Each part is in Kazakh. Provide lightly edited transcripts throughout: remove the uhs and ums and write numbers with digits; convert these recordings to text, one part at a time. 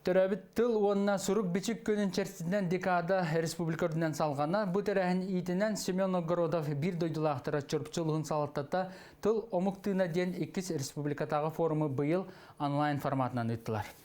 Төрәбит тыл онна сурук бичик көнün чәрсінен декада республикордынан салғана, бұ тәрәхін итінен Семен Огородов бір дойдылақтыра чөрпчылығын салаттата тыл омуктыына ден 2 республикатағы форумы бұйыл онлайн форматынан өттілар.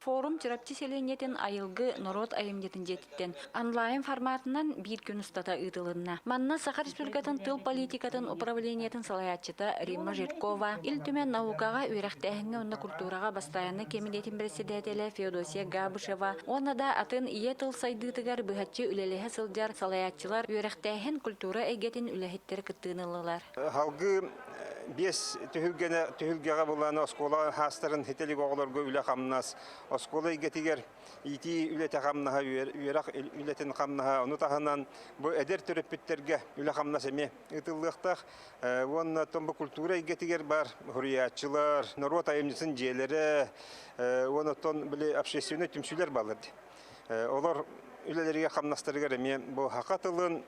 Форум чырапчы селенетін айылғы народ айымдетін жетіттен. Онлайн форматынан бір күн ұстата ұйтылынна. Манна Саха Республикатын тыл политикатын управлениетін салаятчыта Римма Жиркова. Илтүмен наукаға үйрәқтәхіңі онна культураға бастаяны кемилетін председателі Феодосия Габышева. Онна да атын ие тыл сайдытыгар бұхатчы үлелеге сылжар салаятчылар үйрәқтәхін культура әгетін үләхеттері күттіңілілар. Халгы бес түхілгеға боланы оскола хастарын хетелік оғыларға үлі қамнас. Оскола егетігер ити үлеті қамнаға, үйерақ үлетін қамнаға, оны тағынан бұл әдер түріппеттерге үлі қамнас әме ұтылықтақ. Оны томбы культура егетігер бар, хұриятчылар, народ айымнысын желері, оны тон біле общественный түмсүлер балырды. Олар үлелерге қамнастырығыр әме бұл хақатылын,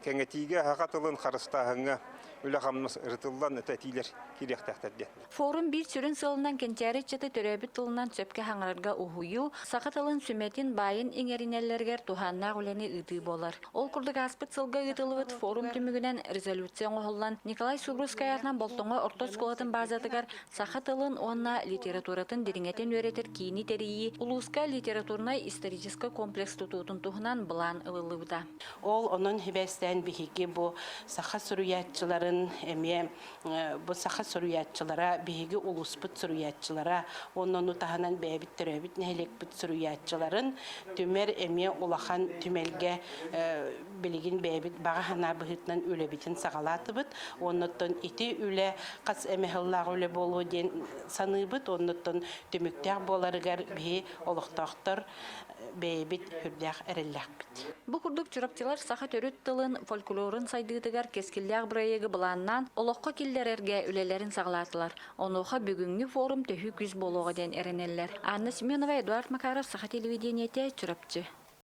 кәңетиге хақатылын қарыстағыңа үлі қамнас ұрытылдан өтәтейлер керектәқтәрді. Форум бір сүрін сылынан кенчәрі чыты төрәбіт тылынан сөпке хаңарарға ұхуyu, сақатылын сүметін байын еңеринеллергер туханна ғуләні ұйты болар. Ол күрдік аспыт сылға ұйтылывыт форум түмігінен резолюция оғылан Николай Сугрускаятынан болтыңа ортос қолатын базатығар сақатылын онна литературатын деріңетін өретер кейіні терейі улуска литературнай историческа комплекс тұтуытын тұхынан бұлан ылылыбыда. Ол оның хебестен бігігі бұл сақа сұруятчыларын әме бұл сақа сұруятчылара, бігігі улуспыт сұруятчылара, оның ұтағынан бәбіт түрәбіт нәйлекпіт сұруятчыларын түмер әме улахан түмелге білігін бәбіт баға хана бұхытынан өлебітін сағалатыбыт, оннықтан ити үлі қас әмеғыллағы өлі болу ден саныбыт, оннықтан түміктер боларығар бі олықтақтар бәйбіт хүрдәқ әрілләқ біт. Бұл күрдік чүрапчылар сақа төріт тылын фольклорын сайдыдығар кескілләқ бірайығы бұланнан олыққа келдерерге үлелерін сағалатылар. Онуға бүгінгі форум төхі күз болуға ден әрінелер. Анна Семенова, Эдуард Макаров, Саха телевидениеті чүрапчы.